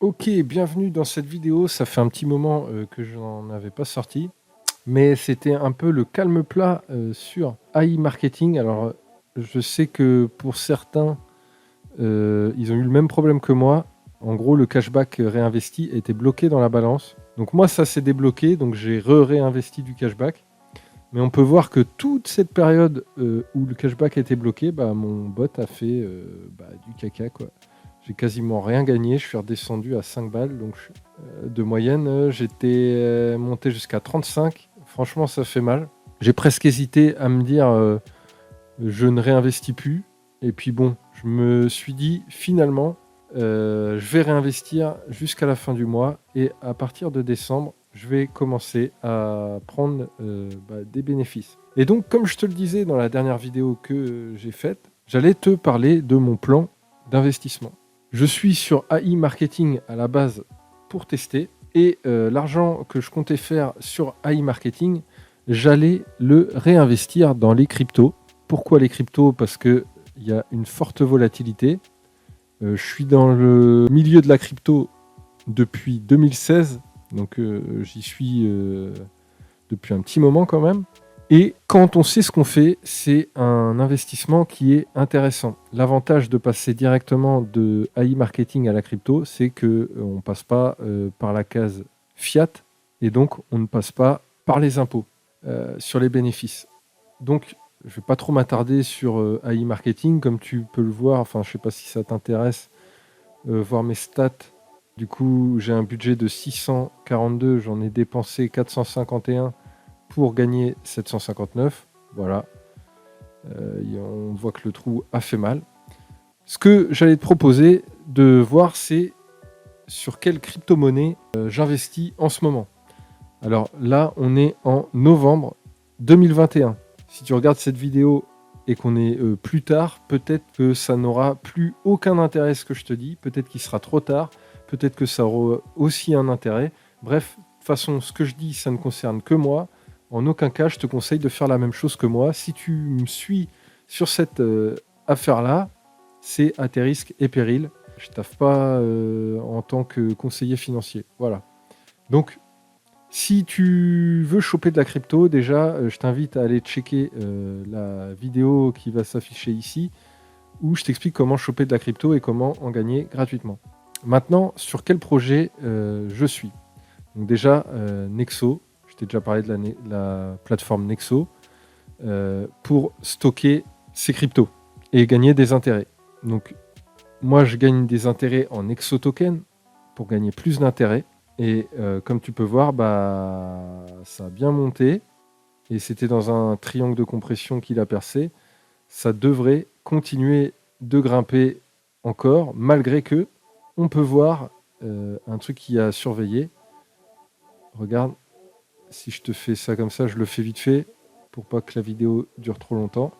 Ok, bienvenue dans cette vidéo. Ça fait un petit moment que je n'en avais pas sorti, mais c'était un peu le calme plat sur AI marketing. Alors, je sais que pour certains, ils ont eu le même problème que moi. En gros, le cashback réinvesti était bloqué dans la balance. Donc moi, ça s'est débloqué, donc j'ai réinvesti du cashback. Mais on peut voir que toute cette période où le cashback était bloqué, mon bot a fait du caca, quoi. J'ai quasiment rien gagné, je suis redescendu à 5 balles, donc de moyenne, j'étais monté jusqu'à 35. Franchement, ça fait mal. J'ai presque hésité à me dire je ne réinvestis plus. Et puis bon, je me suis dit finalement, je vais réinvestir jusqu'à la fin du mois. Et à partir de décembre, je vais commencer à prendre des bénéfices. Et donc, comme je te le disais dans la dernière vidéo que j'ai faite, j'allais te parler de mon plan d'investissement. Je suis sur AI Marketing à la base pour tester. Et l'argent que je comptais faire sur AI Marketing, j'allais le réinvestir dans les cryptos. Pourquoi les cryptos? Parce qu'il y a une forte volatilité. Je suis dans le milieu de la crypto depuis 2016. Donc j'y suis depuis un petit moment quand même. Et quand on sait ce qu'on fait, c'est un investissement qui est intéressant. L'avantage de passer directement de AI marketing à la crypto, c'est qu'on ne passe pas par la case fiat et donc on ne passe pas par les impôts sur les bénéfices. Donc je ne vais pas trop m'attarder sur AI marketing, comme tu peux le voir. Enfin, je ne sais pas si ça t'intéresse, voir mes stats. Du coup, j'ai un budget de 642, j'en ai dépensé 451 pour gagner 759. Voilà. On voit que le trou a fait mal. Ce que j'allais te proposer de voir, c'est sur quelle crypto-monnaie j'investis en ce moment. Alors là, on est en novembre 2021. Si tu regardes cette vidéo et qu'on est plus tard, peut-être que ça n'aura plus aucun intérêt ce que je te dis. Peut-être qu'il sera trop tard. Peut-être que ça aura aussi un intérêt. Bref, de toute façon, ce que je dis, ça ne concerne que moi. En aucun cas, je te conseille de faire la même chose que moi. Si tu me suis sur cette affaire-là, c'est à tes risques et périls. Je ne taffe pas en tant que conseiller financier. Voilà. Donc, si tu veux choper de la crypto, déjà, je t'invite à aller checker la vidéo qui va s'afficher ici, où je t'explique comment choper de la crypto et comment en gagner gratuitement. Maintenant, sur quel projet je suis? Donc déjà, Nexo, je t'ai déjà parlé de la plateforme Nexo, pour stocker ces cryptos et gagner des intérêts. Donc, moi, je gagne des intérêts en Nexo Token pour gagner plus d'intérêts. Et comme tu peux voir, ça a bien monté. Et c'était dans un triangle de compression qu'il a percé. Ça devrait continuer de grimper encore, malgré que on peut voir un truc qui a surveillé. Regarde, si je te fais ça comme ça, je le fais vite fait pour pas que la vidéo dure trop longtemps.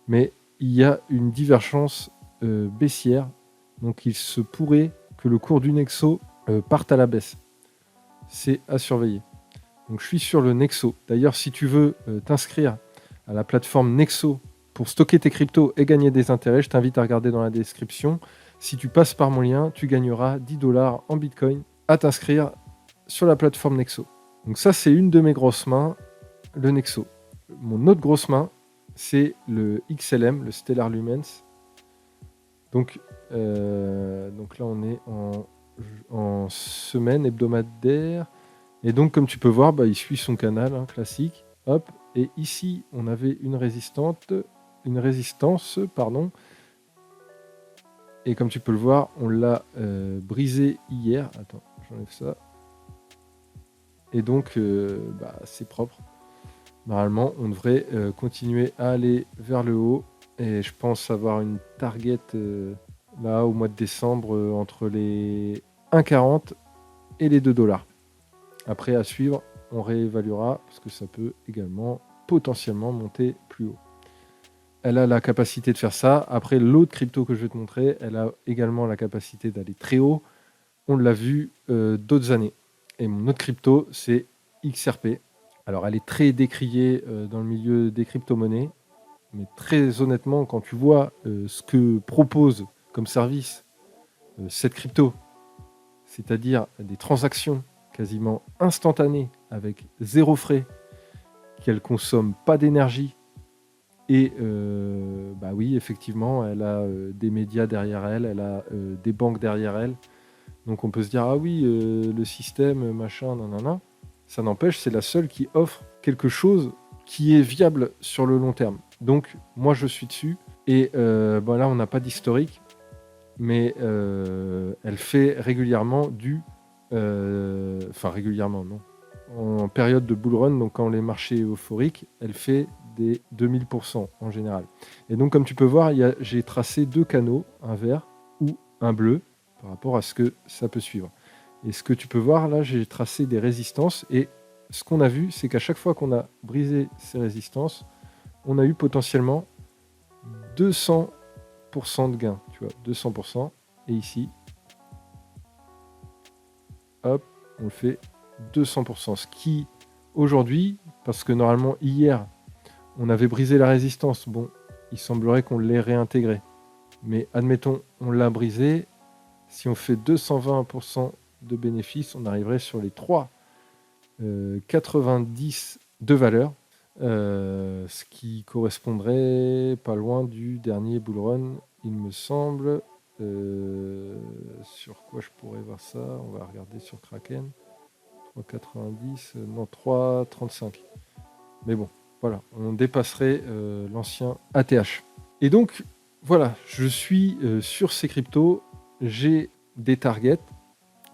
Mais il y a une divergence baissière. Donc il se pourrait que le cours du Nexo parte à la baisse. C'est à surveiller. Donc je suis sur le Nexo. D'ailleurs, si tu veux t'inscrire à la plateforme Nexo pour stocker tes cryptos et gagner des intérêts, je t'invite à regarder dans la description. Si tu passes par mon lien, tu gagneras 10 $ en Bitcoin à t'inscrire sur la plateforme Nexo. Donc ça, c'est une de mes grosses mains, le Nexo. Mon autre grosse main, c'est le XLM, le Stellar Lumens. Donc là, on est en semaine hebdomadaire. Et donc, comme tu peux voir, il suit son canal classique. Hop. Et ici, on avait une résistance. Et comme tu peux le voir, on l'a brisé hier. Attends, j'enlève ça. Et donc, c'est propre. Normalement, on devrait continuer à aller vers le haut. Et je pense avoir une target là au mois de décembre entre les 1,40 et les 2 $. Après, à suivre, on réévaluera parce que ça peut également potentiellement monter plus haut. Elle a la capacité de faire ça. Après, l'autre crypto que je vais te montrer, elle a également la capacité d'aller très haut. On l'a vu d'autres années. Et mon autre crypto, c'est XRP. Alors, elle est très décriée dans le milieu des crypto-monnaies. Mais très honnêtement, quand tu vois ce que propose comme service cette crypto, c'est-à-dire des transactions quasiment instantanées avec 0 frais, qu'elle consomme pas d'énergie et bah oui, effectivement, elle a des médias derrière elle, elle a des banques derrière elle. Donc on peut se dire, ah oui, le système, machin, nanana. Ça n'empêche, c'est la seule qui offre quelque chose qui est viable sur le long terme. Donc moi, je suis dessus. Et bon, là, on n'a pas d'historique, mais elle fait régulièrement enfin régulièrement, non. En période de bull run, donc quand les marchés euphoriques, elle fait des 2000% en général. Et donc, comme tu peux voir, j'ai tracé 2 canaux, un vert ou un bleu, par rapport à ce que ça peut suivre. Et ce que tu peux voir, là, j'ai tracé des résistances. Et ce qu'on a vu, c'est qu'à chaque fois qu'on a brisé ces résistances, on a eu potentiellement 200% de gain. Tu vois, 200%. Et ici, hop, on le fait 200%. Ce qui, aujourd'hui, parce que normalement, hier, on avait brisé la résistance. Bon, il semblerait qu'on l'ait réintégré. Mais admettons, on l'a brisé. Si on fait 220% de bénéfices, on arriverait sur les 3,90 de valeur. Ce qui correspondrait pas loin du dernier bull run, il me semble. Sur quoi je pourrais voir ça? On va regarder sur Kraken. 3,90, non, 3,35. Mais bon, voilà, on dépasserait l'ancien ATH. Et donc, voilà, je suis sur ces cryptos. J'ai des targets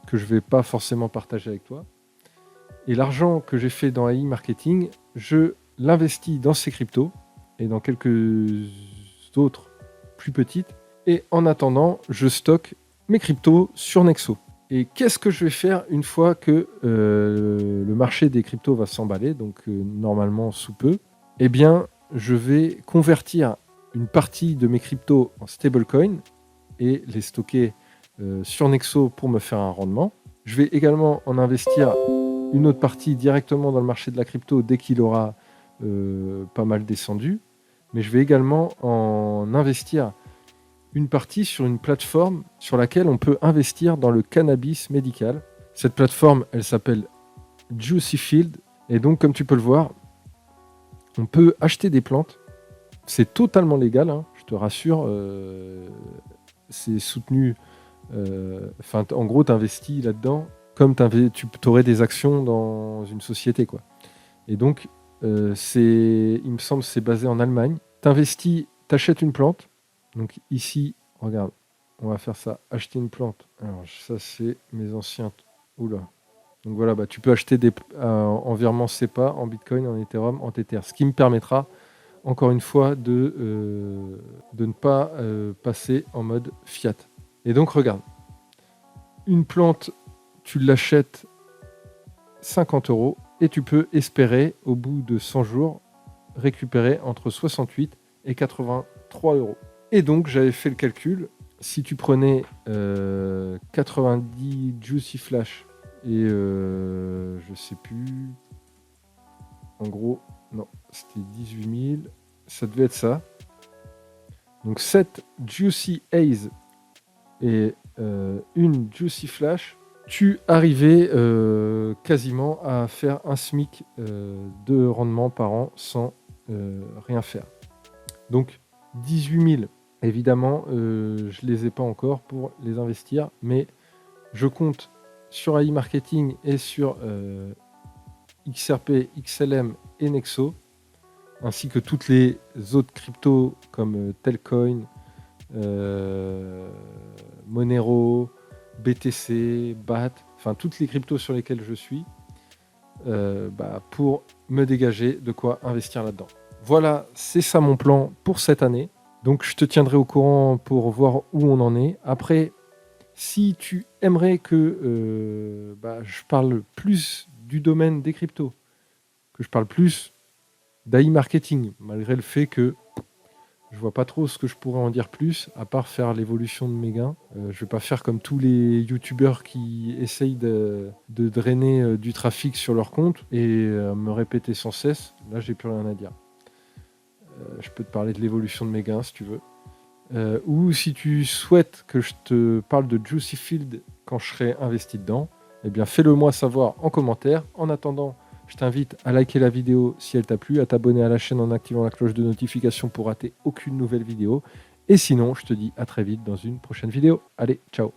que je ne vais pas forcément partager avec toi. Et l'argent que j'ai fait dans AI Marketing, je l'investis dans ces cryptos et dans quelques autres plus petites. Et en attendant, je stocke mes cryptos sur Nexo. Et qu'est-ce que je vais faire une fois que le marché des cryptos va s'emballer, donc normalement sous peu? Eh bien, je vais convertir une partie de mes cryptos en stablecoin et les stocker sur Nexo pour me faire un rendement. Je vais également en investir une autre partie directement dans le marché de la crypto dès qu'il aura pas mal descendu. Mais je vais également en investir une partie sur une plateforme sur laquelle on peut investir dans le cannabis médical. Cette plateforme, elle s'appelle Juicy Field. Et donc, comme tu peux le voir, on peut acheter des plantes. C'est totalement légal, hein, je te rassure. C'est soutenu. En gros, tu investis là-dedans comme tu aurais des actions dans une société, quoi. Et donc, il me semble, c'est basé en Allemagne. Tu investis, tu achètes une plante. Donc ici, regarde, on va faire ça, acheter une plante. Alors ça, c'est mes anciens. Oula. Donc voilà, bah, tu peux acheter en virement SEPA, en Bitcoin, en Ethereum, en Tether. Ce qui me permettra, encore une fois, de ne pas passer en mode fiat. Et donc regarde, une plante, tu l'achètes 50 € et tu peux espérer, au bout de 100 jours, récupérer entre 68 et 83 €. Et donc, j'avais fait le calcul. Si tu prenais 90 Juicy Flash et je sais plus, en gros, non, c'était 18 000, ça devait être ça. Donc 7 Juicy Haze et une Juicy Flash, tu arrivais quasiment à faire un SMIC de rendement par an sans rien faire. Donc 18 000. Évidemment, je ne les ai pas encore pour les investir, mais je compte sur AI Marketing et sur XRP, XLM et Nexo, ainsi que toutes les autres cryptos comme Telcoin, Monero, BTC, BAT, enfin toutes les cryptos sur lesquelles je suis, pour me dégager de quoi investir là-dedans. Voilà, c'est ça mon plan pour cette année. Donc je te tiendrai au courant pour voir où on en est. Après, si tu aimerais que je parle plus du domaine des cryptos, que je parle plus d'AI marketing, malgré le fait que je vois pas trop ce que je pourrais en dire plus, à part faire l'évolution de mes gains. Je vais pas faire comme tous les youtubeurs qui essayent de drainer du trafic sur leur compte et me répéter sans cesse. Là, j'ai plus rien à dire. Je peux te parler de l'évolution de mes gains si tu veux. Ou si tu souhaites que je te parle de Juicy Field quand je serai investi dedans, eh bien fais-le moi savoir en commentaire. En attendant, je t'invite à liker la vidéo si elle t'a plu, à t'abonner à la chaîne en activant la cloche de notification pour rater aucune nouvelle vidéo. Et sinon, je te dis à très vite dans une prochaine vidéo. Allez, ciao!